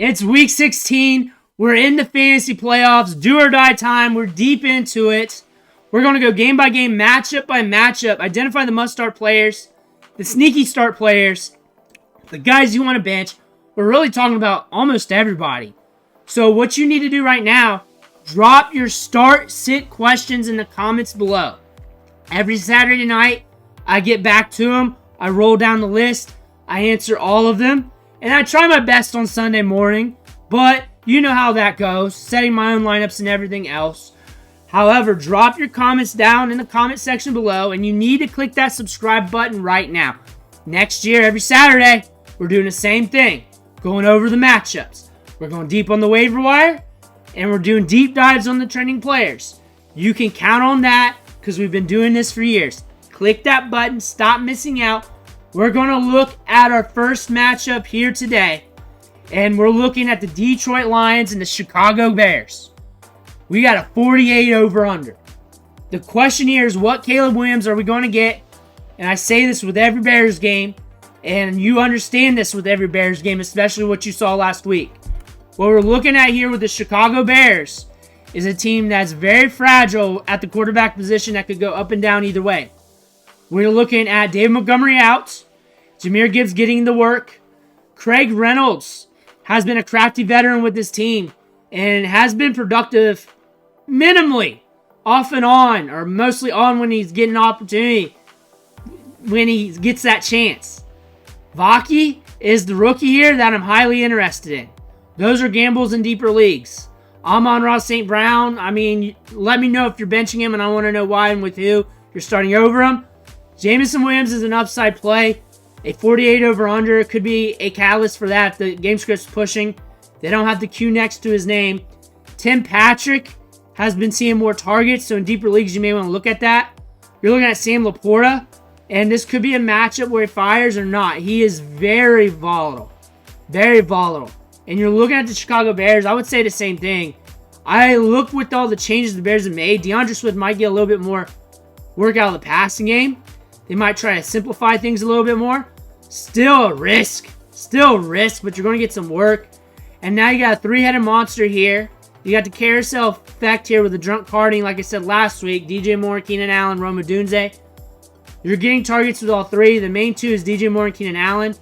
It's week 16. We're in the fantasy playoffs. Do or die time. We're deep into it. We're going to go game by game, matchup by matchup. Identify the must-start players, the sneaky start players, the guys you want to bench. We're really talking about almost everybody. So what you need to do right now, drop your start-sit questions in the comments below. Every Saturday night, I get back to them. I roll down the list. I answer all of them. And I try my best on Sunday morning, but you know how that goes, setting my own lineups and everything else. However, drop your comments down in the comment section below, and you need to click that subscribe button right now. Next year, every Saturday, we're doing the same thing, going over the matchups. We're going deep on the waiver wire, and we're doing deep dives on the trending players. You can count on that because we've been doing this for years. Click that button, stop missing out. We're going to look at our first matchup here today, and we're looking at the Detroit Lions and the Chicago Bears. We got a 48 over-under. The question here is, what Caleb Williams are we going to get? And I say this with every Bears game, and you understand this with every Bears game, especially what you saw last week. What we're looking at here with the Chicago Bears is a team that's very fragile at the quarterback position that could go up and down either way. We're looking at David Montgomery out, Jahmyr Gibbs getting the work. Craig Reynolds has been a crafty veteran with this team and has been productive minimally, off and on, or mostly on when he's getting an opportunity, when he gets that chance. Vaki is the rookie here that I'm highly interested in. Those are gambles in deeper leagues. Amon-Ra St. Brown, let me know if you're benching him, and I want to know why and with who you're starting over him. Jameson Williams is an upside play. A 48 over-under could be a catalyst for that. The game script's pushing. They don't have the Q next to his name. Tim Patrick has been seeing more targets, so in deeper leagues, you may want to look at that. You're looking at Sam Laporta, and this could be a matchup where he fires or not. He is very volatile. Very volatile. And you're looking at the Chicago Bears, I would say the same thing. I look with all the changes the Bears have made. DeAndre Swift might get a little bit more work out of the passing game. They might try to simplify things a little bit more. Still a risk. But you're going to get some work. And now you got a three-headed monster here. You got the carousel effect here with the drunk carding, like I said last week. DJ Moore, Keenan Allen, Rome Odunze. You're getting targets with all three. The main two is DJ Moore and Keenan Allen.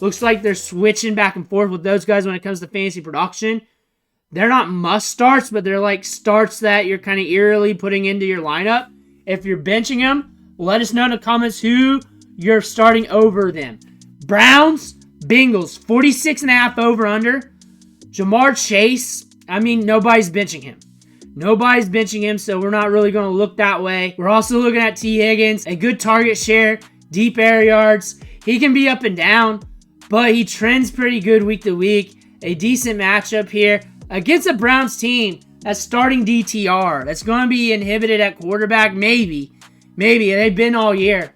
Looks like they're switching back and forth with those guys when it comes to fantasy production. They're not must starts, but they're like starts that you're kind of eerily putting into your lineup. If you're benching them, let us know in the comments who you're starting over them. Browns, Bengals, 46.5 over-under. Jamar Chase, nobody's benching him. So we're not really going to look that way. We're also looking at T. Higgins, a good target share, deep air yards. He can be up and down, but he trends pretty good week to week. A decent matchup here against a Browns team that's starting DTR. That's going to be inhibited at quarterback, maybe. They've been all year.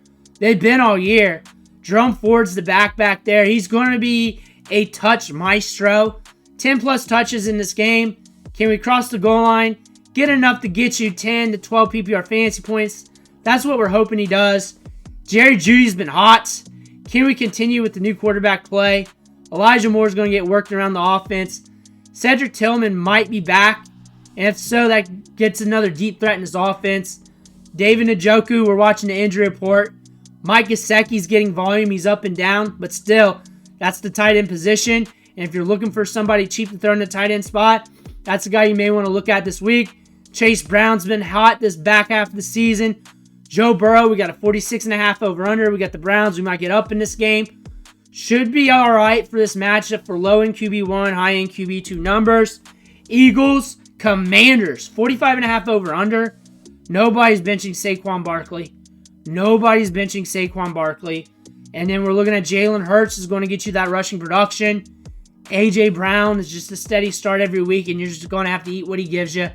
Jerome Ford's the back there. He's going to be a touch maestro. 10 plus touches in this game. Can we cross the goal line? Get enough to get you 10 to 12 PPR fantasy points. That's what we're hoping he does. Jerry Jeudy's been hot. Can we continue with the new quarterback play? Elijah Moore's going to get worked around the offense. Cedric Tillman might be back. And if so, that gets another deep threat in his offense. David Njoku, we're watching the injury report. Mike Gesicki's getting volume. He's up and down. But still, that's the tight end position. And if you're looking for somebody cheap to throw in the tight end spot, that's a guy you may want to look at this week. Chase Brown's been hot this back half of the season. Joe Burrow, we got a 46.5 over-under. We got the Browns. We might get up in this game. Should be all right for this matchup for low-end QB1, high-end QB2 numbers. Eagles, Commanders, 45.5 over-under. Nobody's benching Saquon Barkley. And then we're looking at Jalen Hurts is going to get you that rushing production. A.J. Brown is just a steady start every week, and you're just going to have to eat what he gives you.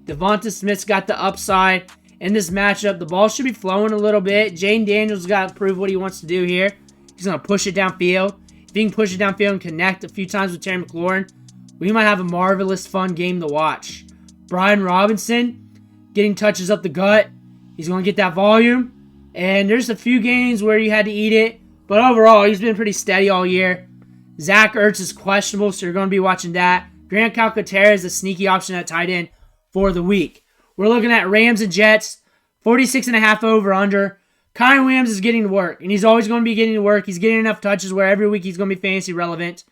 DeVonta Smith's got the upside in this matchup. The ball should be flowing a little bit. Jane Daniels got to prove what he wants to do here. He's going to push it downfield. If he can push it downfield and connect a few times with Terry McLaurin, we might have a marvelous, fun game to watch. Brian Robinson getting touches up the gut. He's going to get that volume. And there's a few games where you had to eat it. But overall, he's been pretty steady all year. Zach Ertz is questionable, so you're going to be watching that. Grant Calcaterra is a sneaky option at tight end for the week. We're looking at Rams and Jets, 46.5 over-under. Kyren Williams is getting to work, and he's always going to be getting to work. He's getting enough touches where every week he's going to be fantasy relevant.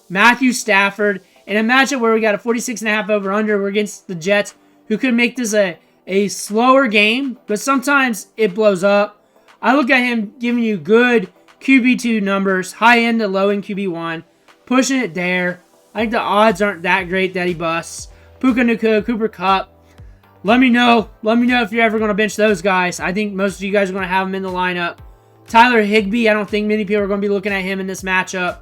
Matthew Stafford, in a matchup where we got a 46.5 over-under, we're against the Jets, who could make this a slower game, but sometimes it blows up. I look at him giving you good QB2 numbers, high end to low end QB1, pushing it there. I think the odds aren't that great that he busts. Puka, Nacua, Cooper Kupp. Let me know if you're ever going to bench those guys. I think most of you guys are going to have them in the lineup. Tyler Higbee, I don't think many people are going to be looking at him in this matchup.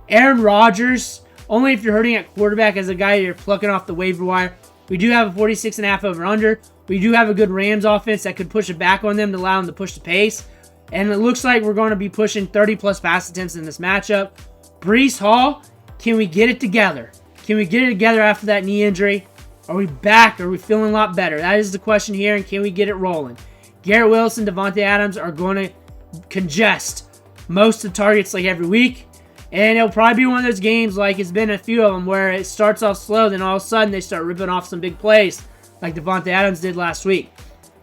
Aaron Rodgers, only if you're hurting at quarterback as a guy you're plucking off the waiver wire. We do have a 46.5 over-under. We do have a good Rams offense that could push it back on them to allow them to push the pace. And it looks like we're going to be pushing 30-plus pass attempts in this matchup. Breece Hall, can we get it together? Can we get it together after that knee injury? Are we back? Are we feeling a lot better? That is the question here, and can we get it rolling? Garrett Wilson, DaVante Adams are going to congest most of the targets like every week. And it'll probably be one of those games like it's been a few of them where it starts off slow, then all of a sudden they start ripping off some big plays like DaVante Adams did last week.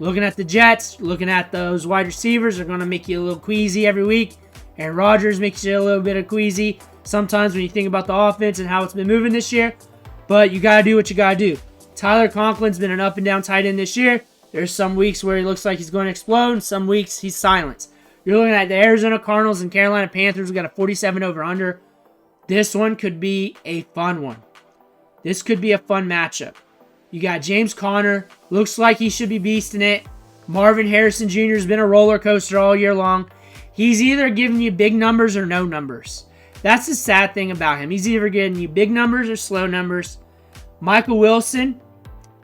Looking at the Jets, looking at those wide receivers are going to make you a little queasy every week. And Rodgers makes you a little bit of queasy sometimes when you think about the offense and how it's been moving this year. But you got to do what you got to do. Tyler Conklin's been an up and down tight end this year. There's some weeks where he looks like he's going to explode, and some weeks he's silent. You're looking at the Arizona Cardinals and Carolina Panthers. We got a 47 over-under. This one could be a fun one. This could be a fun matchup. You got James Conner. Looks like he should be beasting it. Marvin Harrison Jr. has been a roller coaster all year long. He's either giving you big numbers or no numbers. That's the sad thing about him. He's either giving you big numbers or slow numbers. Michael Wilson,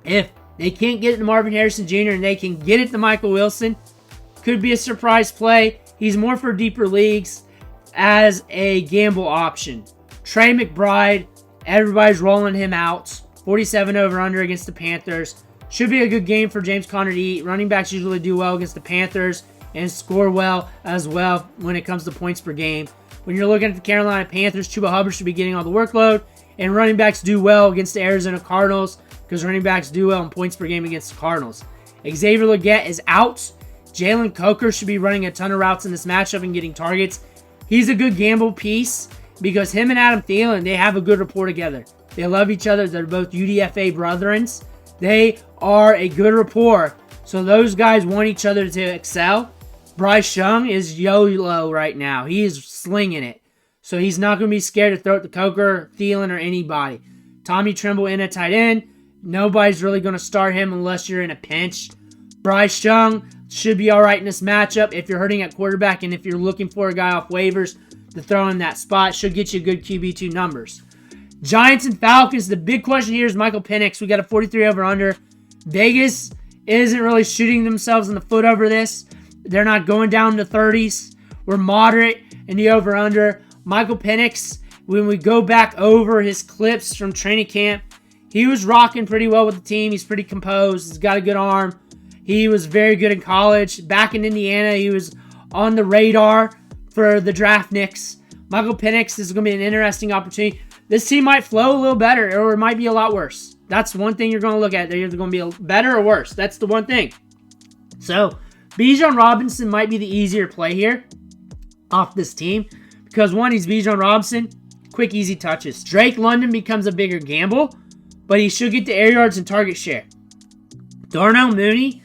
if they can't get it to Marvin Harrison Jr. and they can get it to Michael Wilson, could be a surprise play. He's more for deeper leagues as a gamble option. Trey McBride, everybody's rolling him out. 47 over-under against the Panthers. Should be a good game for James Conner to eat. Running backs usually do well against the Panthers and score well as well when it comes to points per game. When you're looking at the Carolina Panthers, Chuba Hubbard should be getting all the workload. And running backs do well against the Arizona Cardinals because running backs do well in points per game against the Cardinals. Xavier Legette is out. Jalen Coker should be running a ton of routes in this matchup and getting targets. He's a good gamble piece because him and Adam Thielen, they have a good rapport together. They love each other. They're both UDFA brethrens. They are a good rapport. So those guys want each other to excel. Bryce Young is YOLO right now. He is slinging it. So he's not going to be scared to throw it to Coker, Thielen, or anybody. Tommy Tremble in at tight end. Nobody's really going to start him unless you're in a pinch. Bryce Young should be all right in this matchup if you're hurting at quarterback and if you're looking for a guy off waivers to throw in that spot. Should get you good QB2 numbers. Giants and Falcons. The big question here is Michael Penix. We got a 43 over-under. Vegas isn't really shooting themselves in the foot over this. They're not going down to 30s. We're moderate in the over-under. Michael Penix, when we go back over his clips from training camp, he was rocking pretty well with the team. He's pretty composed. He's got a good arm. He was very good in college. Back in Indiana, he was on the radar for the draft Knicks. Michael Penix is going to be an interesting opportunity. This team might flow a little better, or it might be a lot worse. That's one thing you're going to look at. They're either going to be better or worse. That's the one thing. So, Bijan Robinson might be the easier play here off this team. Because one, he's Bijan Robinson. Quick, easy touches. Drake London becomes a bigger gamble, but he should get the air yards and target share. Darnell Mooney,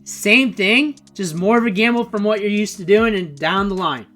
same thing. Just more of a gamble from what you're used to doing and down the line.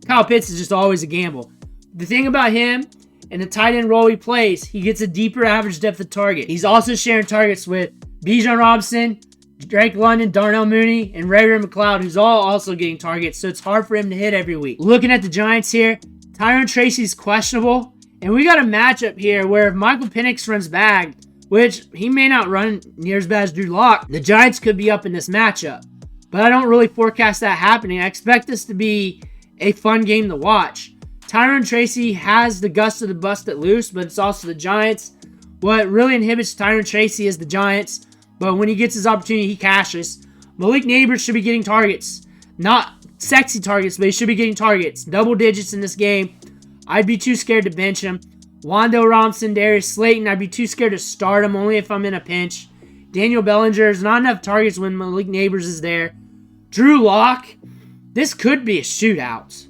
Kyle Pitts is just always a gamble. The thing about him and the tight end role he plays, he gets a deeper average depth of target. He's also sharing targets with Bijan Robinson, Drake London, Darnell Mooney, and Ray McLeod, who's all also getting targets, so it's hard for him to hit every week. Looking at the Giants here, Tyrone Tracy's questionable, and we got a matchup here where if Michael Penix runs back, which he may not run near as bad as Drew Lock, the Giants could be up in this matchup. But I don't really forecast that happening. I expect this to be a fun game to watch. Tyrone Tracy has the gust of the bust it loose, but it's also the Giants. What really inhibits Tyrone Tracy is the Giants, but when he gets his opportunity, he cashes. Malik Neighbors should be getting targets. Not sexy targets, but he should be getting targets. Double digits in this game. I'd be too scared to bench him. Wando Robinson, Darius Slayton, I'd be too scared to start him only if I'm in a pinch. Daniel Bellinger, there's not enough targets when Malik Neighbors is there. Drew Lock, this could be a shootout.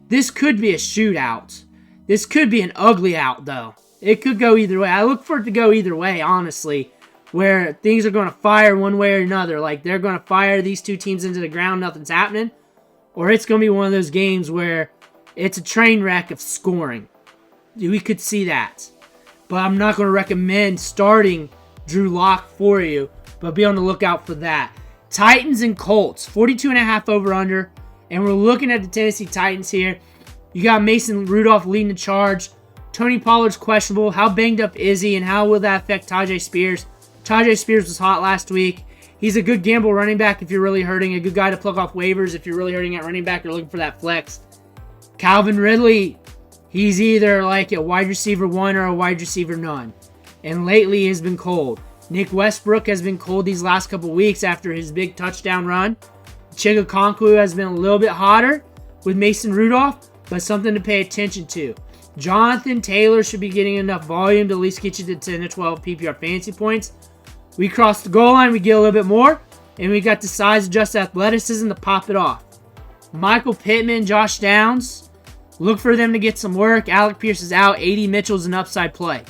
This could be a shootout. This could be an ugly out, though. It could go either way. I look for it to go either way, honestly, where things are going to fire one way or another. Like, they're going to fire these two teams into the ground, nothing's happening. Or it's going to be one of those games where it's a train wreck of scoring. We could see that. But I'm not going to recommend starting Drew Lock for you, but be on the lookout for that. Titans and Colts, 42.5 over-under. And we're looking at the Tennessee Titans here. You got Mason Rudolph leading the charge. Tony Pollard's questionable. How banged up is he, and how will that affect Tajay Spears? Tajay Spears was hot last week. He's a good gamble running back if you're really hurting. A good guy to plug off waivers if you're really hurting at running back. You're looking for that flex. Calvin Ridley, he's either like a wide receiver 1 or a wide receiver none. And lately he has been cold. Nick Westbrook has been cold these last couple weeks after his big touchdown run. Chigakonkwu has been a little bit hotter with Mason Rudolph, but something to pay attention to. Jonathan Taylor should be getting enough volume to at least get you to 10 to 12 PPR fantasy points. We cross the goal line, we get a little bit more, and we got the size adjusted athleticism to pop it off. Michael Pittman, Josh Downs, look for them to get some work. Alec Pierce is out. A.D. Mitchell's an upside play.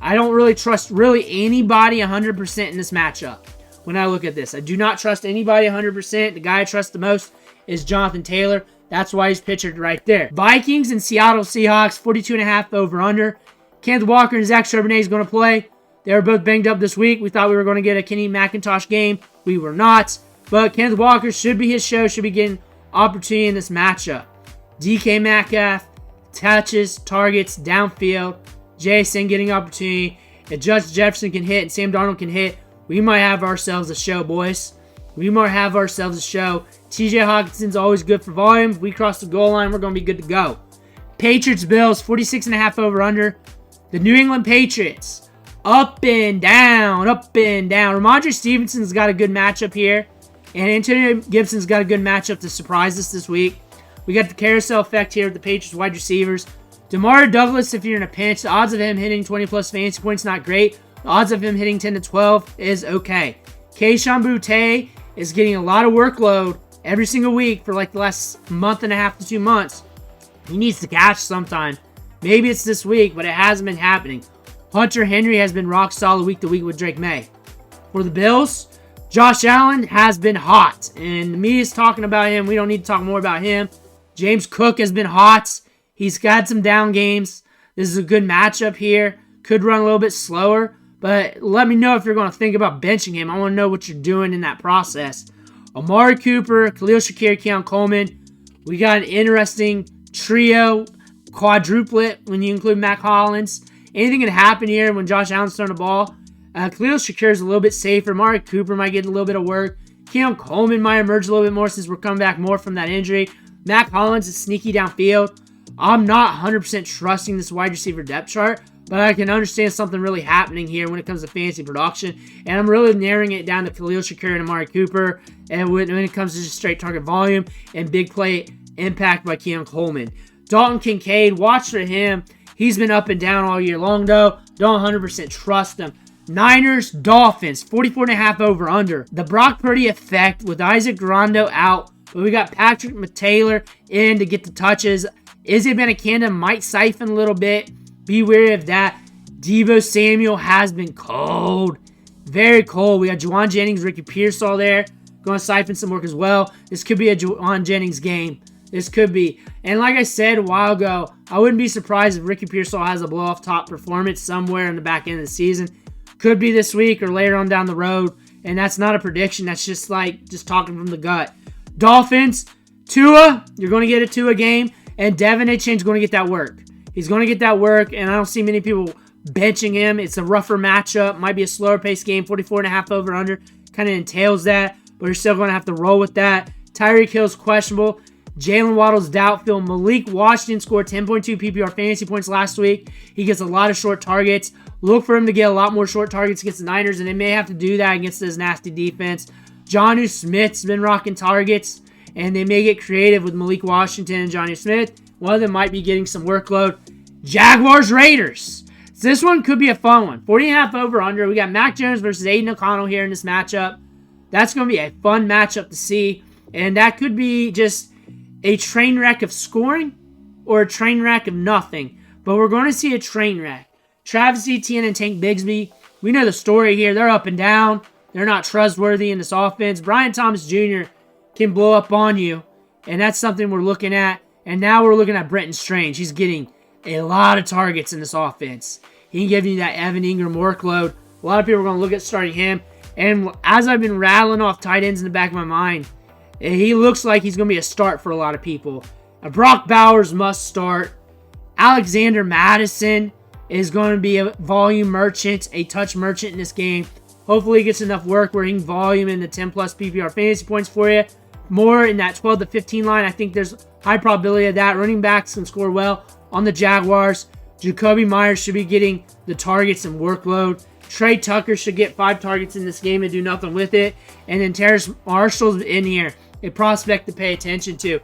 I don't really trust anybody 100% in this matchup when I look at this. I do not trust anybody 100%. The guy I trust the most is Jonathan Taylor. That's why he's pictured right there. Vikings and Seattle Seahawks, 42.5 over-under. Kenneth Walker and Zach Charbonnet is going to play. They were both banged up this week. We thought we were going to get a Kenny McIntosh game. We were not. But Kenneth Walker should be his show. Should be getting opportunity in this matchup. DK Metcalf, touches, targets, downfield. Jason getting opportunity. If Judge Jefferson can hit and Sam Darnold can hit, we might have ourselves a show, boys. We might have ourselves a show. TJ Hawkinson's always good for volume. If we cross the goal line, we're going to be good to go. Patriots-Bills, 46.5 over-under. The New England Patriots, up and down, up and down. Ramondre Stevenson's got a good matchup here. And Antonio Gibson's got a good matchup to surprise us this week. We got the carousel effect here with the Patriots wide receivers. DeMar Douglas, if you're in a pinch, the odds of him hitting 20-plus fantasy points not great. The odds of him hitting 10 to 12 is okay. Kayshon Boutte is getting a lot of workload every single week for like the last month and a half to 2 months. He needs to catch sometime. Maybe it's this week, but it hasn't been happening. Hunter Henry has been rock solid week to week with Drake May. For the Bills, Josh Allen has been hot, and the media's talking about him. We don't need to talk more about him. James Cook has been hot. He's got some down games. This is a good matchup here. Could run a little bit slower, but let me know if you're going to think about benching him. I want to know what you're doing in that process. Amari Cooper, Khalil Shakir, Keon Coleman. We got an interesting trio, quadruplet when you include Mac Hollins. Anything can happen here when Josh Allen's throwing the ball. Khalil Shakir is a little bit safer. Amari Cooper might get a little bit of work. Keon Coleman might emerge a little bit more since we're coming back more from that injury. Mac Hollins is sneaky downfield. I'm not 100% trusting this wide receiver depth chart, but I can understand something really happening here when it comes to fantasy production. And I'm really narrowing it down to Khalil Shakir and Amari Cooper. And when it comes to just straight target volume and big play impact by Keon Coleman. Dalton Kincaid, watch for him. He's been up and down all year long, though. Don't 100% trust him. Niners, Dolphins, 44.5 over under. The Brock Purdy effect with Isaac Rondo out, but we got Patrick Taylor in to get the touches. Izzy Benakanda might siphon a little bit. Be wary of that. Deebo Samuel has been cold. Very cold. We got Juwan Jennings, Ricky Pearsall there. Going to siphon some work as well. This could be a Juwan Jennings game. This could be. And like I said a while ago, I wouldn't be surprised if Ricky Pearsall has a blow-off top performance somewhere in the back end of the season. Could be this week or later on down the road. And that's not a prediction. That's just talking from the gut. Dolphins, Tua, you're going to get a Tua game. And Devin Achane's going to get that work. He's going to get that work, and I don't see many people benching him. It's a rougher matchup. Might be a slower pace game. 44.5 over under kind of entails that, but you're still going to have to roll with that. Tyreek Hill's questionable. Jalen Waddle's doubtful. Malik Washington scored 10.2 PPR fantasy points last week. He gets a lot of short targets. Look for him to get a lot more short targets against the Niners, and they may have to do that against this nasty defense. Jonnu Smith's been rocking targets, and they may get creative with Malik Washington and Jonnu Smith. One of them might be getting some workload. Jaguars, Raiders. So this one could be a fun one. 40.5 over under. We got Mac Jones versus Aiden O'Connell here in this matchup. That's going to be a fun matchup to see. And that could be just a train wreck of scoring or a train wreck of nothing. But we're going to see a train wreck. Travis Etienne and Tank Bigsby. We know the story here. They're up and down. They're not trustworthy in this offense. Brian Thomas Jr. can blow up on you. And that's something we're looking at. And now we're looking at Brenton Strange. He's getting a lot of targets in this offense. He can give you that Evan Ingram workload. A lot of people are going to look at starting him. And as I've been rattling off tight ends in the back of my mind, he looks like he's going to be a start for a lot of people. Brock Bowers must start. Alexander Madison is going to be a volume merchant, a touch merchant in this game. Hopefully he gets enough work where he can volume in the 10-plus PPR fantasy points for you. More in that 12 to 15 line. I think there's high probability of that. Running backs can score well on the Jaguars. Jacoby Myers should be getting the targets and workload. Trey Tucker should get 5 targets in this game and do nothing with it. And then Terrace Marshall's in here, a prospect to pay attention to.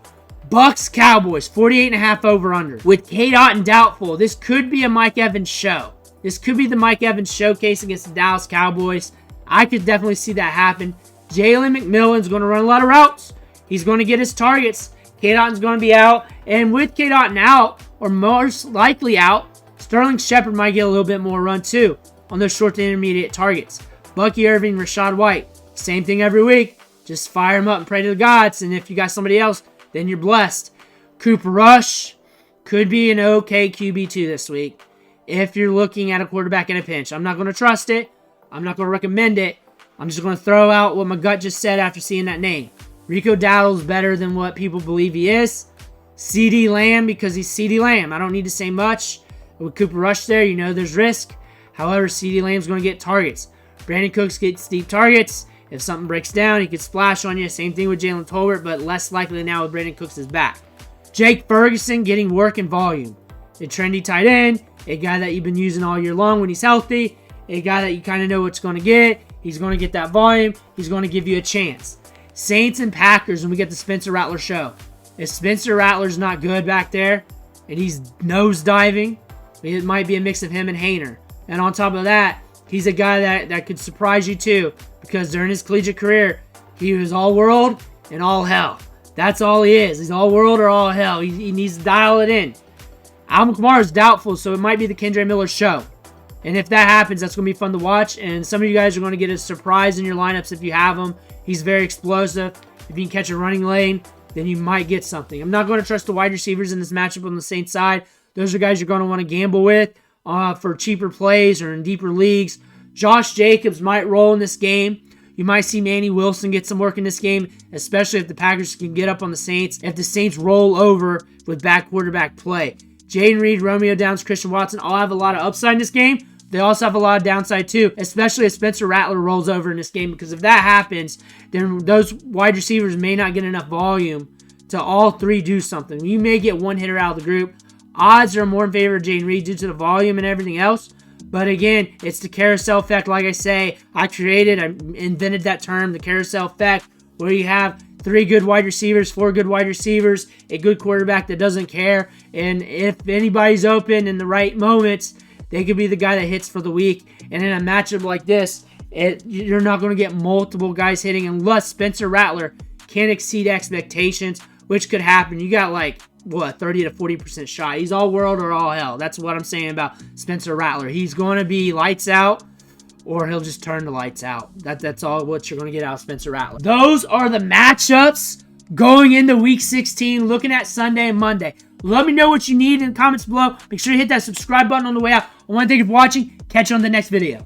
Bucks Cowboys, 48.5 over under. With K-Dot and doubtful, this could be a Mike Evans show. This could be the Mike Evans showcase against the Dallas Cowboys. I could definitely see that happen. Jalen McMillan's going to run a lot of routes. He's going to get his targets. K-Dot's going to be out. And with K-Dot out, or most likely out, Sterling Shepard might get a little bit more run too on those short to intermediate targets. Bucky Irving, Rachaad White, same thing every week. Just fire them up and pray to the gods. And if you got somebody else, then you're blessed. Cooper Rush could be an okay QB2 this week if you're looking at a quarterback in a pinch. I'm not going to trust it. I'm not going to recommend it. I'm just going to throw out what my gut just said after seeing that name. Rico Dowdle's better than what people believe he is. CeeDee Lamb, because he's CeeDee Lamb. I don't need to say much. With Cooper Rush there, you know there's risk. However, CeeDee Lamb's going to get targets. Brandon Cooks gets deep targets. If something breaks down, he could splash on you. Same thing with Jalen Tolbert, but less likely now with Brandon Cooks' back. Jake Ferguson getting work and volume. A trendy tight end, a guy that you've been using all year long when he's healthy, a guy that you kind of know what's going to get. He's going to get that volume. He's going to give you a chance. Saints and Packers when we get the Spencer Rattler show. If Spencer Rattler's not good back there, and he's nose diving, it might be a mix of him and Hainer. And on top of that, he's a guy that could surprise you too, because during his collegiate career, he was all world and all hell. That's all he is. He's all world or all hell. He needs to dial it in. Alvin Kamara is doubtful, so it might be the Kendre Miller show. And if that happens, that's going to be fun to watch. And some of you guys are going to get a surprise in your lineups if you have him. He's very explosive. If you can catch a running lane, then you might get something. I'm not going to trust the wide receivers in this matchup on the Saints side. Those are guys you're going to want to gamble with for cheaper plays or in deeper leagues. Josh Jacobs might roll in this game. You might see Manny Wilson get some work in this game, especially if the Packers can get up on the Saints, if the Saints roll over with back quarterback play. Jaden Reed, Romeo Downs, Christian Watson all have a lot of upside in this game. They also have a lot of downside too, especially if Spencer Rattler rolls over in this game, because if that happens, then those wide receivers may not get enough volume to all three do something. You may get one hitter out of the group. Odds are more in favor of Jaden Reed due to the volume and everything else. But again, it's the carousel effect. Like I say, I invented that term, the carousel effect, where you have 3 good wide receivers, 4 good wide receivers, a good quarterback that doesn't care. And if anybody's open in the right moments, they could be the guy that hits for the week. And in a matchup like this, you're not going to get multiple guys hitting unless Spencer Rattler can exceed expectations, which could happen. You got 30 to 40% shot. He's all world or all hell. That's what I'm saying about Spencer Rattler. He's going to be lights out, or he'll just turn the lights out. That's all what you're going to get out of Spencer Rattler. Those are the matchups going into Week 16, looking at Sunday and Monday. Let me know what you need in the comments below. Make sure you hit that subscribe button on the way out. I want to thank you for watching. Catch you on the next video.